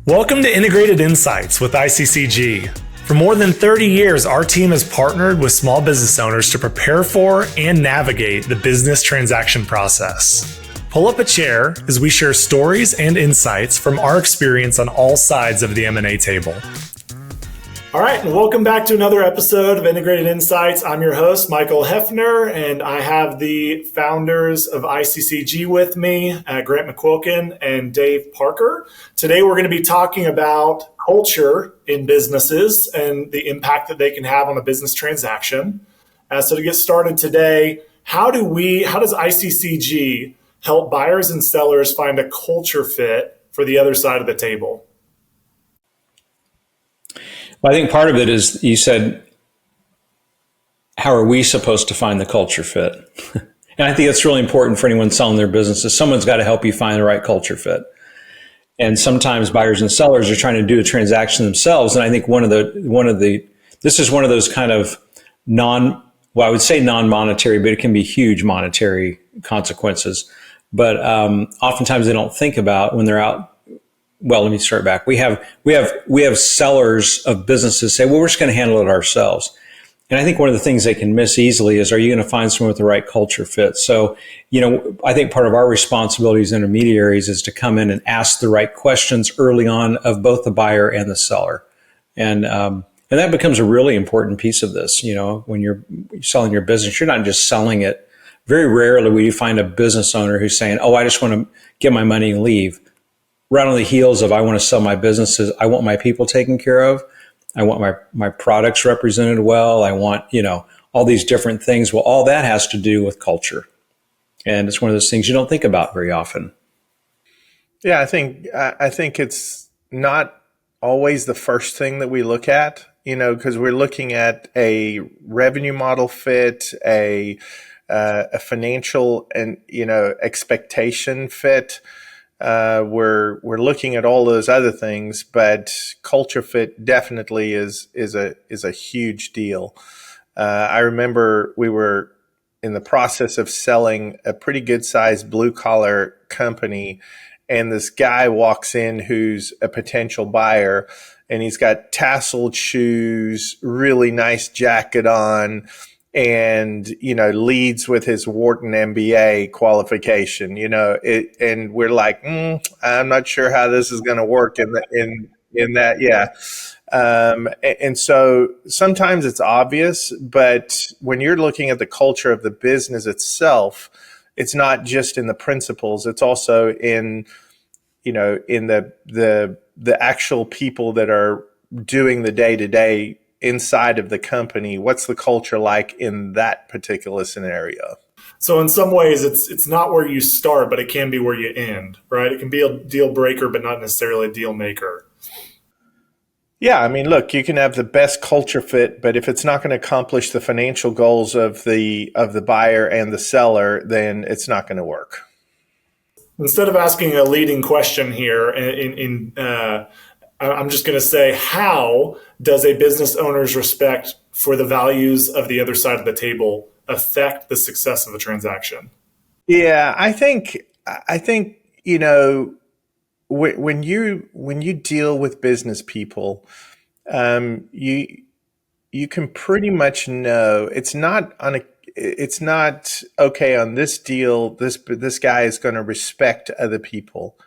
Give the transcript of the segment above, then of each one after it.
Welcome to Integrated Insights with ICCG. For more than 30 years, our team has partnered with small business owners to prepare for and navigate the business transaction process. Pull up a chair as we share stories and insights from our experience on all sides of the M&A table. All right, and welcome back to another episode of Integrated Insights. I'm your host, Michael Hefner, and I have the founders of ICCG with me, Grant McQuilkin and Dave Parker. Today, we're going to be talking about culture in businesses and the impact that they can have on a business transaction. So to get started today, how does ICCG help buyers and sellers find a culture fit for the other side of the table? Well, I think part of it is, you said, how are we supposed to find the culture fit? And I think it's really important for anyone selling their businesses. Someone's got to help you find the right culture fit. And sometimes buyers and sellers are trying to do a transaction themselves. And I think this is one of those kind of I would say non-monetary, but it can be huge monetary consequences. But oftentimes they don't think about when they're out. Well, let me start back. We have sellers of businesses say, well, we're just going to handle it ourselves. And I think one of the things they can miss easily is, are you going to find someone with the right culture fit? So, I think part of our responsibility as intermediaries is to come in and ask the right questions early on of both the buyer and the seller. And that becomes a really important piece of this. When you're selling your business, you're not just selling it. Very rarely will you find a business owner who's saying, oh, I just want to get my money and leave. Right on the heels of, I want to sell my businesses. I want my people taken care of. I want my products represented well. I want, all these different things. Well, all that has to do with culture. And it's one of those things you don't think about very often. Yeah, I think it's not always the first thing that we look at, because we're looking at a revenue model fit, a financial and, expectation fit. We're looking at all those other things, but culture fit definitely is a huge deal. I remember we were in the process of selling a pretty good sized blue collar company, and this guy walks in who's a potential buyer, and he's got tasseled shoes, really nice jacket on, and leads with his Wharton MBA qualification. And we're like, I'm not sure how this is going to work in that. Yeah. And so sometimes it's obvious, but when you're looking at the culture of the business itself, it's not just in the principles. It's also in the actual people that are doing the day-to-day inside of the company. What's the culture like in that particular scenario? So in some ways, it's not where you start, but it can be where you end, right? It can be a deal breaker, but not necessarily a deal maker. Yeah, I mean, look, you can have the best culture fit, but if it's not going to accomplish the financial goals of the buyer and the seller, then it's not going to work. Instead of asking a leading question here, I'm just going to say, how does a business owner's respect for the values of the other side of the table affect the success of a transaction? Yeah, I think when you deal with business people, you can pretty much know it's not okay on this deal. This guy is going to respect other people.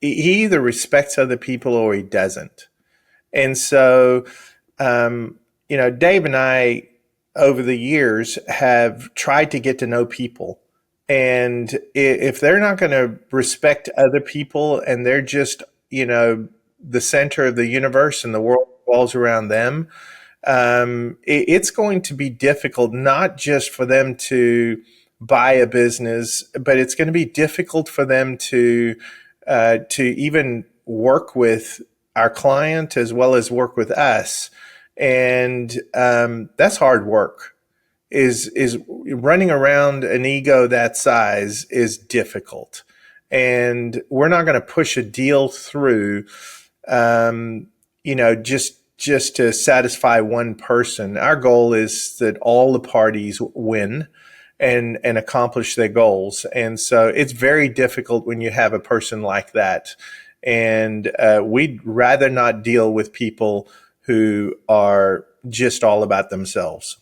He either respects other people or he doesn't. And so, Dave and I, over the years, have tried to get to know people. And if they're not going to respect other people and they're just, the center of the universe and the world revolves around them, it's going to be difficult, not just for them to buy a business, but it's going to be difficult for them to even work with our client as well as work with us. And that's hard work. Is running around an ego that size is difficult. And we're not going to push a deal through, just to satisfy one person. Our goal is that all the parties win. and accomplish their goals. And so it's very difficult when you have a person like that. And we'd rather not deal with people who are just all about themselves.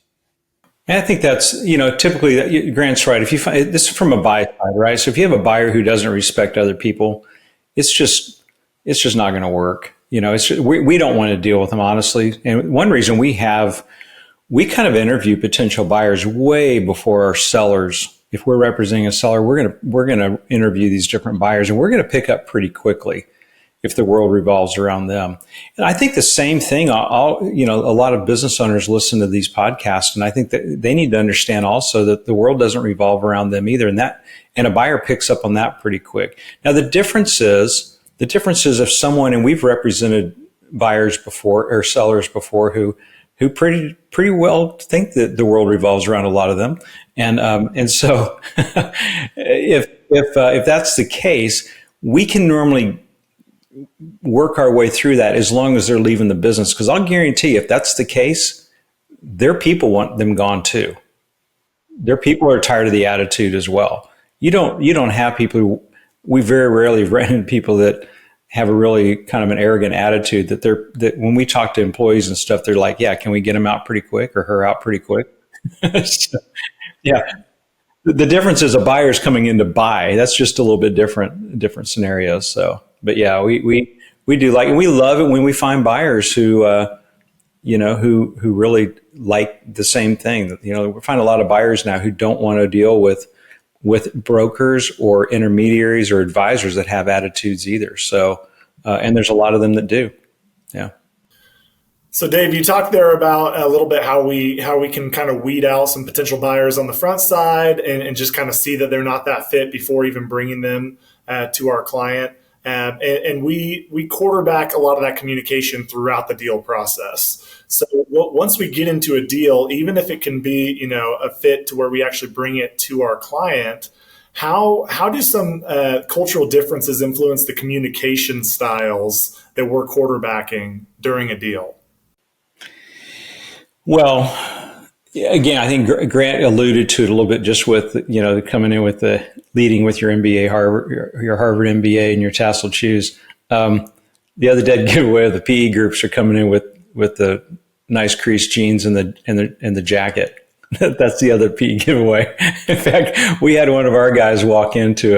And I think that's, typically Grant's right. If you find this is from a buy side, right? So if you have a buyer who doesn't respect other people, it's just not going to work. We don't want to deal with them, honestly. And one reason we kind of interview potential buyers way before our sellers. If we're representing a seller, we're going to interview these different buyers, and we're going to pick up pretty quickly if the world revolves around them. And I think the same thing, a lot of business owners listen to these podcasts, and I think that they need to understand also that the world doesn't revolve around them either. And a buyer picks up on that pretty quick. Now, the difference is if someone, and we've represented buyers before or sellers before who pretty well think that the world revolves around a lot of them. And so if that's the case, we can normally work our way through that as long as they're leaving the business. Because I'll guarantee you, if that's the case, their people want them gone too. Their people are tired of the attitude as well. You don't have people we very rarely run into people that have a really kind of an arrogant attitude that when we talk to employees and stuff, they're like, yeah, can we get him out pretty quick or her out pretty quick? So, yeah. The difference is a buyer's coming in to buy. That's just a little bit different scenarios. So, but yeah, we do like, and we love it when we find buyers who really like the same thing. We find a lot of buyers now who don't want to deal with brokers or intermediaries or advisors that have attitudes either. So, and there's a lot of them that do. Yeah. So Dave, you talked there about a little bit how we can kind of weed out some potential buyers on the front side and just kind of see that they're not that fit before even bringing them to our client. And we quarterback a lot of that communication throughout the deal process. So once we get into a deal, even if it can be, a fit to where we actually bring it to our client, how do some cultural differences influence the communication styles that we're quarterbacking during a deal? Well, again, I think Grant alluded to it a little bit just with, coming in with the leading with your MBA, your Harvard MBA and your tasseled shoes. The other dead giveaway of the PE groups are coming in with the nice creased jeans and the jacket. That's the other PE giveaway. In fact, we had one of our guys walk into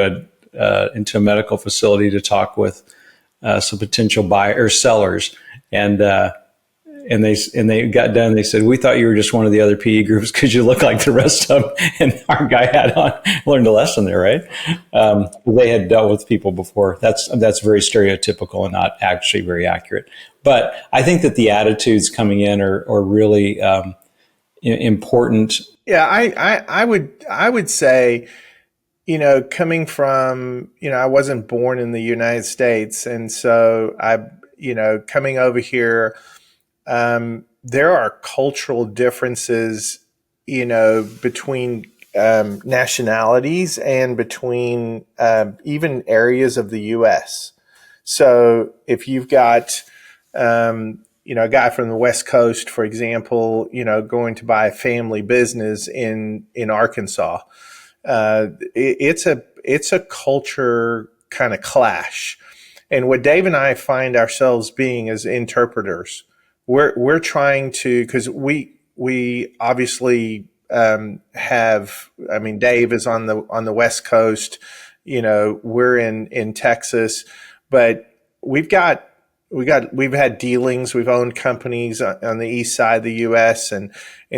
a medical facility to talk with some potential buyers, sellers, and they got done. They said, "We thought you were just one of the other PE groups because you look like the rest of them." And our guy had learned a lesson there, right? They had dealt with people before. That's very stereotypical and not actually very accurate. But I think that the attitudes coming in are really important. Yeah, I would say, coming from, I wasn't born in the United States, and so coming over here. There are cultural differences, between nationalities and between even areas of the U.S. So if you've got, a guy from the West Coast, for example, going to buy a family business in Arkansas, it's a culture kind of clash. And what Dave and I find ourselves being as interpreters. We're trying to, because we obviously have. I mean, Dave is on the West Coast. We're in Texas, but we've had dealings. We've owned companies on the east side of the U.S. and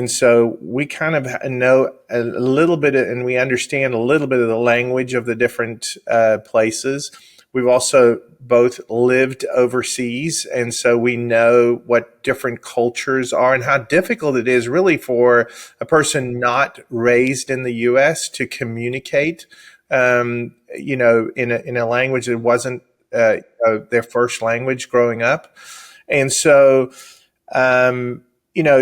so we kind of know a little bit and we understand a little bit of the language of the different places. We've also both lived overseas, and so we know what different cultures are and how difficult it is really for a person not raised in the U.S. to communicate, in a language that wasn't their first language growing up. And so,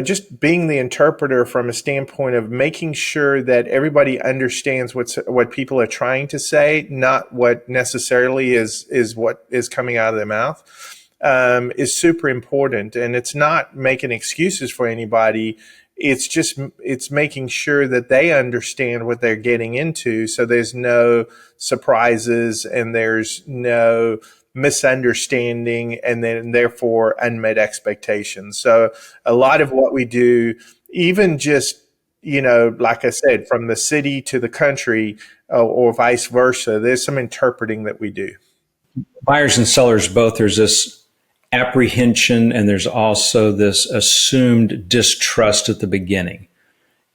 just being the interpreter from a standpoint of making sure that everybody understands what people are trying to say, not what necessarily is what is coming out of their mouth, is super important. And it's not making excuses for anybody. it's making sure that they understand what they're getting into, so there's no surprises and there's no misunderstanding, and then therefore unmet expectations. So a lot of what we do, even just, like I said, from the city to the country, or vice versa, there's some interpreting that we do. Buyers and sellers both, there's this apprehension and there's also this assumed distrust at the beginning.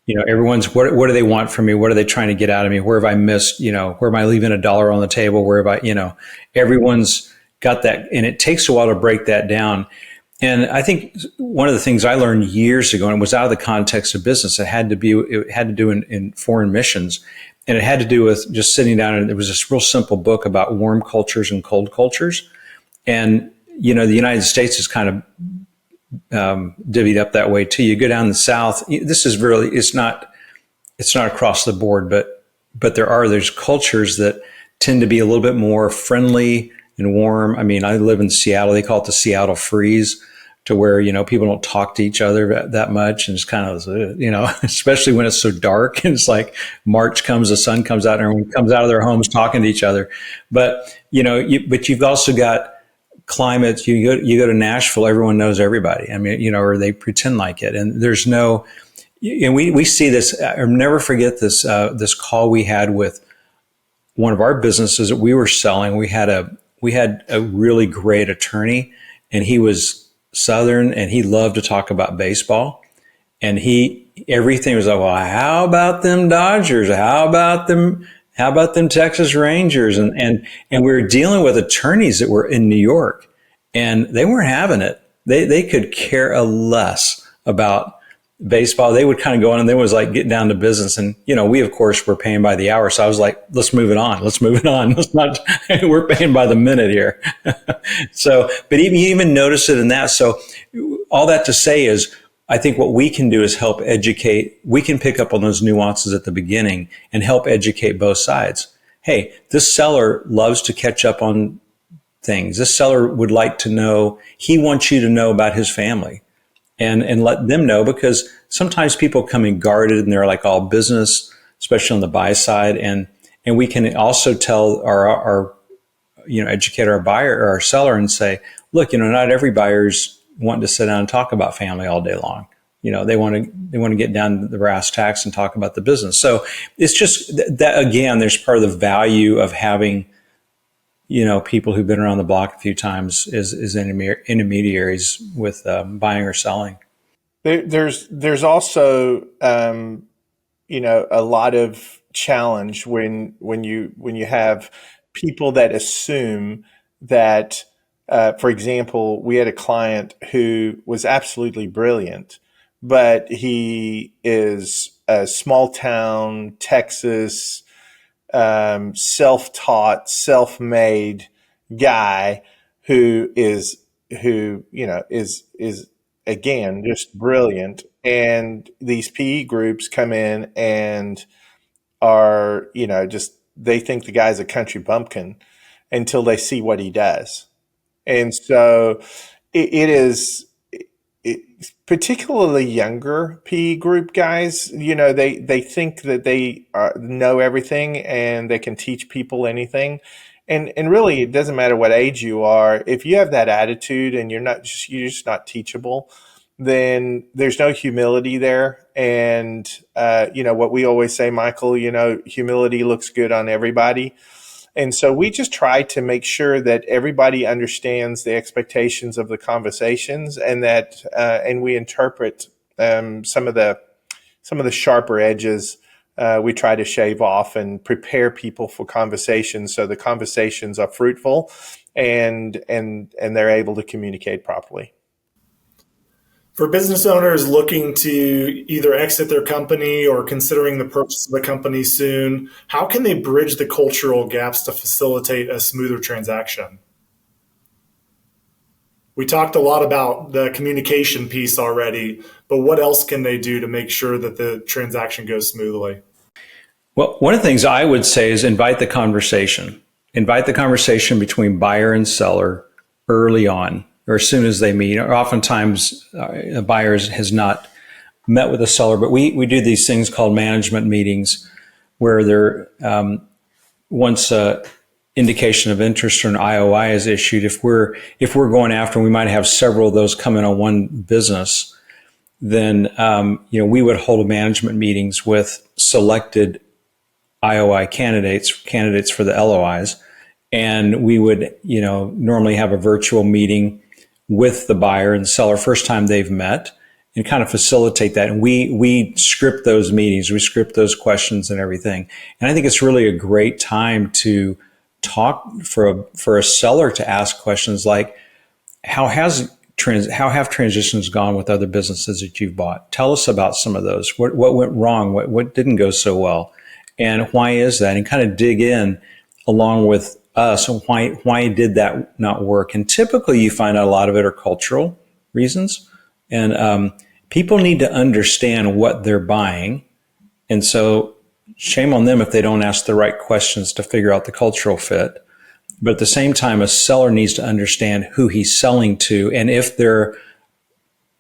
Everyone's, what do they want from me? What are they trying to get out of me? Where have I missed? Where am I leaving a dollar on the table? Where have I, everyone's got that. And it takes a while to break that down. And I think one of the things I learned years ago, and it was out of the context of business, it had to do in foreign missions. And it had to do with just sitting down, and there was this real simple book about warm cultures and cold cultures. And, the United States is kind of divvied up that way too. You go down the South, this is really, it's not across the board, but there's cultures that tend to be a little bit more friendly and warm. I mean, I live in Seattle. They call it the Seattle freeze, to where, people don't talk to each other that much. And it's kind of, especially when it's so dark, and it's like March comes, the sun comes out, and everyone comes out of their homes talking to each other. But, but you've also got climates. You go to Nashville, everyone knows everybody. I mean, or they pretend like it. And there's no, and we see this. I'll never forget this, this call we had with one of our businesses that we were selling. We had a really great attorney, and he was Southern, and he loved to talk about baseball. And everything was like, well, how about them Dodgers? How about them Texas Rangers? And we were dealing with attorneys that were in New York, and they weren't having it. They could care less about baseball. They would kind of go on, and they was like getting down to business. And, we of course were paying by the hour. So I was like, let's move it on. Let's not, we're paying by the minute here. So, but you even notice it in that. So all that to say is, I think what we can do is help educate. We can pick up on those nuances at the beginning and help educate both sides. Hey, this seller loves to catch up on things. This seller would like to know, he wants you to know about his family, and let them know, because sometimes people come in guarded and they're like all business, especially on the buy side. And we can also tell our educate our buyer or our seller and say, look, not every buyer's wanting to sit down and talk about family all day long. They want to get down to the brass tacks and talk about the business. So it's just that, again, there's part of the value of having, people who've been around the block a few times is intermediaries with buying or selling. There's also, a lot of challenge when you have people that assume that, for example, we had a client who was absolutely brilliant, but he is a small town Texas, self-taught, self-made guy who is again just brilliant. And these PE groups come in and are, just, they think the guy's a country bumpkin until they see what he does. And so it is particularly younger PE group guys, they think that they know everything and they can teach people anything. And really, it doesn't matter what age you are. If you have that attitude and you're just not teachable, then there's no humility there. And, what we always say, Michael, humility looks good on everybody. And so we just try to make sure that everybody understands the expectations of the conversations, and that and we interpret some of the sharper edges. We try to shave off and prepare people for conversations, so the conversations are fruitful and they're able to communicate properly. For business owners looking to either exit their company or considering the purchase of the company soon, how can they bridge the cultural gaps to facilitate a smoother transaction? We talked a lot about the communication piece already, but what else can they do to make sure that the transaction goes smoothly? Well, one of the things I would say is invite the conversation. Invite the conversation between buyer and seller early on, or as soon as they meet. Oftentimes, a buyer has not met with a seller, but we do these things called management meetings where there, once indication of interest or an IOI is issued, if we're going after, we might have several of those come in on one business, then we would hold management meetings with selected IOI candidates for the LOIs, and we would normally have a virtual meeting with the buyer and seller first time they've met, and kind of facilitate that. And we script those meetings, we script those questions and everything. And I think it's really a great time to talk for a seller to ask questions like, how have transitions gone with other businesses that you've bought? Tell us about some of those. What went wrong? What didn't go so well? And why is that? And kind of dig in along with us and why did that not work? And typically you find out a lot of it are cultural reasons. And people need to understand what they're buying. And so shame on them if they don't ask the right questions to figure out the cultural fit. But at the same time, a seller needs to understand who he's selling to and if they're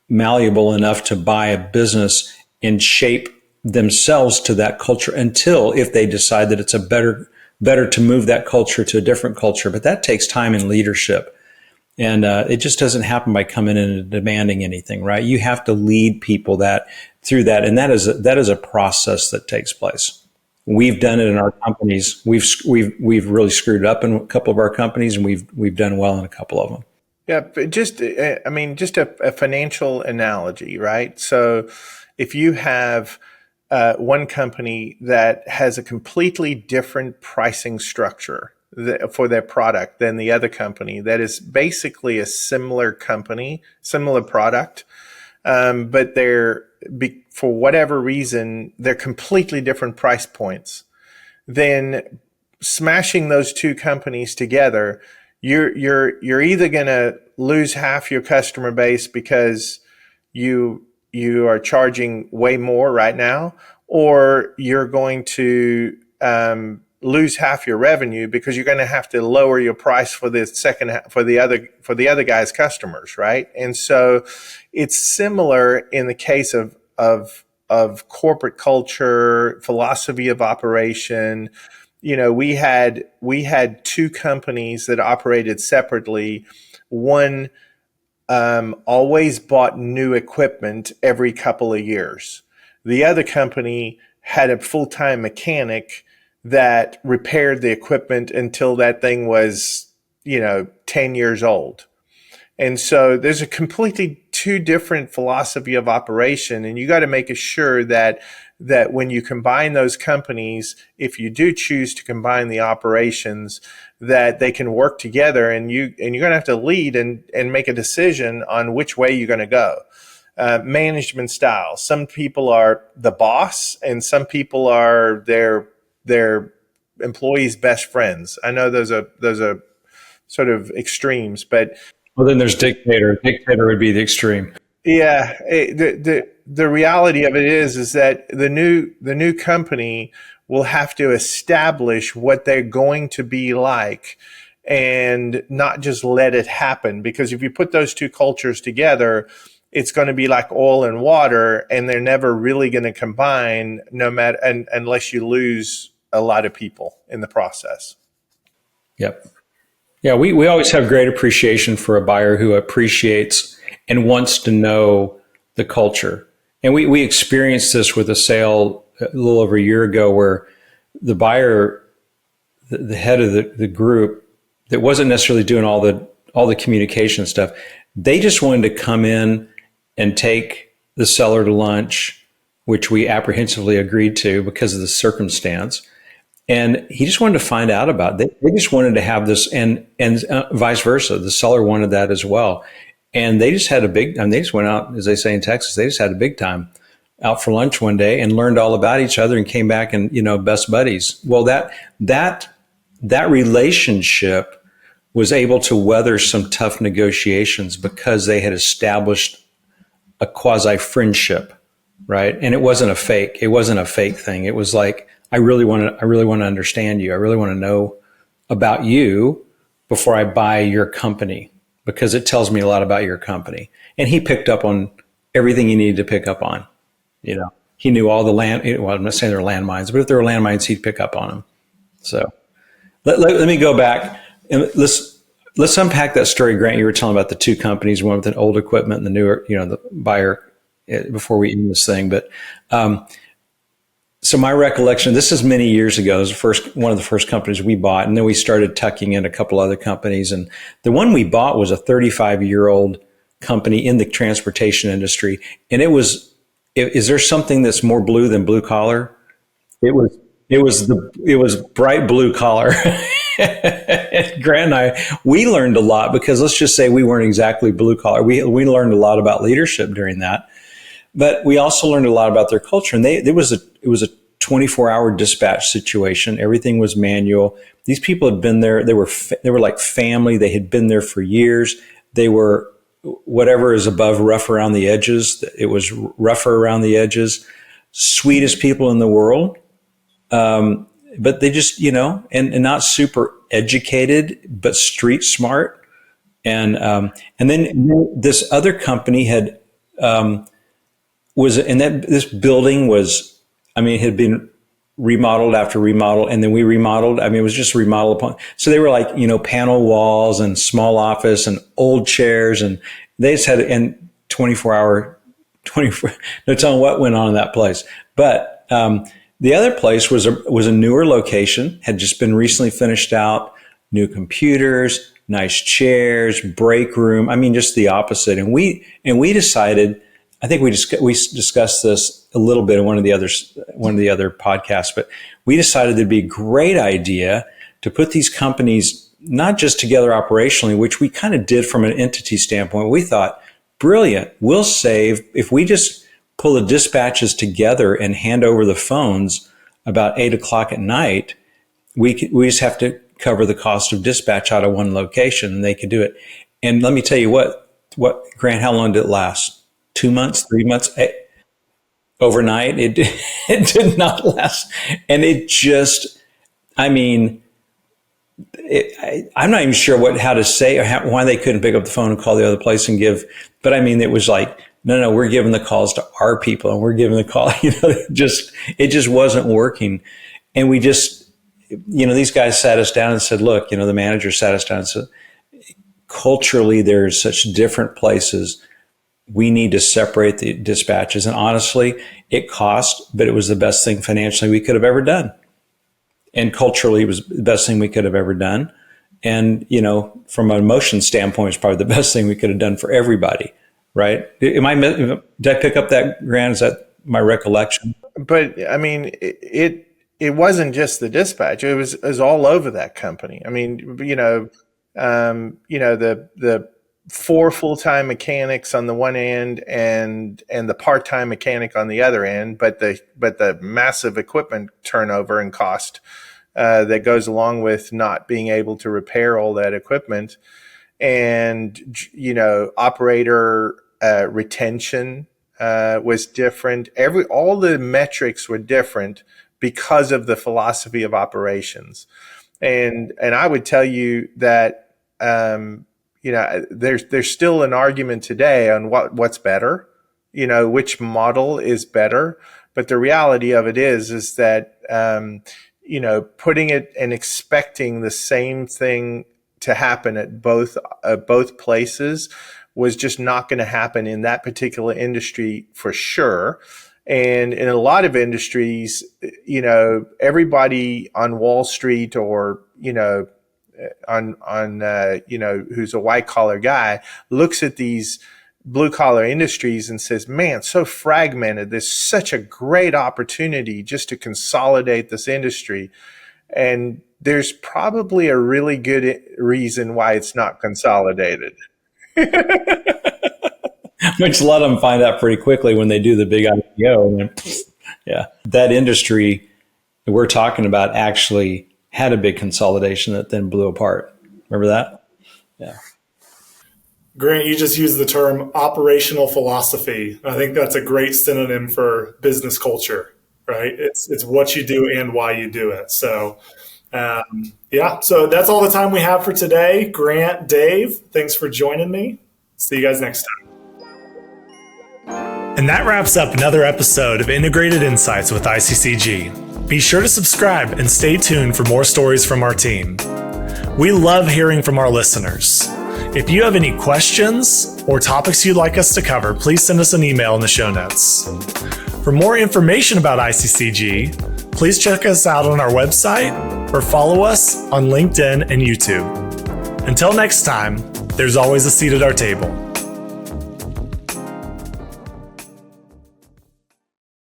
malleable enough to buy a business and shape themselves to that culture until if they decide that it's better to move that culture to a different culture. But that takes time and leadership. And it just doesn't happen by coming in and demanding anything, right? You have to lead people through that. And that is a process that takes place. We've done it in our companies. We've really screwed up in a couple of our companies, and we've done well in a couple of them. Yeah, but just a financial analogy, right? So if you have one company that has a completely different pricing structure for their product than the other company that is basically a similar product, but for whatever reason, they're completely different price points, then smashing those two companies together, you're either going to lose half your customer base because you are charging way more right now, or you're going to lose half your revenue because you're going to have to lower your price for the other guy's customers, right? And so it's similar in the case of corporate culture, philosophy of operation. We had two companies that operated separately. One always bought new equipment every couple of years. The other company had a full-time mechanic that repaired the equipment until that thing was, 10 years old. And so there's a completely two different philosophy of operation, and you got to make sure that when you combine those companies, if you do choose to combine the operations, that they can work together, and you're going to have to lead and make a decision on which way you're going to go. Management style. Some people are the boss, and some people are their employees' best friends. I know those are sort of extremes, but well, then there's dictator. Dictator would be the extreme. Yeah, the reality of it is that the new company will have to establish what they're going to be like, and not just let it happen. Because if you put those two cultures together, it's going to be like oil and water, and they're never really going to combine, unless you lose a lot of people in the process. Yep. Yeah, we always have great appreciation for a buyer who appreciates and wants to know the culture. And we experienced this with a sale a little over a year ago where the buyer, the head of the group that wasn't necessarily doing all the communication stuff, they just wanted to come in and take the seller to lunch, which we apprehensively agreed to because of the circumstance. And he just wanted to find out about it. They just wanted to have this, and vice versa. The seller wanted that as well. And they just had they just went out, as they say in Texas, they just had a big time out for lunch one day and learned all about each other and came back and, best buddies. Well, that relationship was able to weather some tough negotiations because they had established a quasi friendship, right? And it wasn't a fake thing. It was like, I really want to understand you. I really want to know about you before I buy your company, because it tells me a lot about your company. And he picked up on everything he needed to pick up on. He knew all the well, I'm not saying they're landmines, but if there were landmines, he'd pick up on them. So let me go back and let's unpack that story, Grant. You were telling about the two companies, one with an old equipment and the newer, the buyer, before we end this thing. But so my recollection, this is many years ago. It was one of the first companies we bought, and then we started tucking in a couple other companies. And the one we bought was a 35-year-old company in the transportation industry, and it was. Is there something that's more blue than blue collar? It was bright blue collar. Grant and I, we learned a lot because let's just say we weren't exactly blue collar. We learned a lot about leadership during that, but we also learned a lot about their culture. And it was a 24-hour dispatch situation. Everything was manual. These people had been there. They were like family. They had been there for years. They were whatever is above rough around the edges. It was rougher around the edges. Sweetest people in the world. But they just, and not super educated, but street smart. And then this other company had, this building was, it had been remodeled after remodel, and then we remodeled. It was just remodeled upon. So they were like, panel walls and small office and old chairs, and they just had 24 no telling what went on in that place. But the other place was a newer location, had just been recently finished out, new computers, nice chairs, break room. Just the opposite. And we decided. I think we discussed this a little bit in one of the other podcasts, but we decided it'd be a great idea to put these companies not just together operationally, which we kind of did from an entity standpoint. We thought, brilliant, we'll save if we just pull the dispatches together and hand over the phones about 8:00 at night. We just have to cover the cost of dispatch out of one location, and they could do it. And let me tell you what Grant, how long did it last? 2 months, 3 months, overnight. It did not last. And it just, I'm not even sure how to say or why they couldn't pick up the phone and call the other place and give, but it was like, no, we're giving the calls to our people and we're giving the call, it just wasn't working. And we just, these guys sat us down and said, look, the manager sat us down and said, culturally, there's such different places. We need to separate the dispatches. And honestly, it cost, but it was the best thing financially we could have ever done. And culturally, it was the best thing we could have ever done. And, from an emotion standpoint, it's probably the best thing we could have done for everybody. Right? Did I pick up that, Grant? Is that my recollection? But it wasn't just the dispatch. It was all over that company. The 4 full-time mechanics on the one end and the part-time mechanic on the other end, but the massive equipment turnover and cost that goes along with not being able to repair all that equipment, and operator retention was different. All the metrics were different because of the philosophy of operations, and I would tell you that. There's still an argument today on what's better, which model is better. But the reality of it is that, putting it and expecting the same thing to happen at both places was just not going to happen in that particular industry for sure. And in a lot of industries, everybody on Wall Street or, who's a white collar guy looks at these blue collar industries and says, man, so fragmented. There's such a great opportunity just to consolidate this industry. And there's probably a really good reason why it's not consolidated. Which a lot of them find out pretty quickly when they do the big IPO. And yeah, that industry that we're talking about actually had a big consolidation that then blew apart. Remember that? Yeah. Grant, you just used the term operational philosophy. I think that's a great synonym for business culture, right? It's what you do and why you do it. So, so that's all the time we have for today. Grant, Dave, thanks for joining me. See you guys next time. And that wraps up another episode of Integrated Insights with ICCG. Be sure to subscribe and stay tuned for more stories from our team. We love hearing from our listeners. If you have any questions or topics you'd like us to cover, please send us an email in the show notes. For more information about ICCG, please check us out on our website or follow us on LinkedIn and YouTube. Until next time, there's always a seat at our table.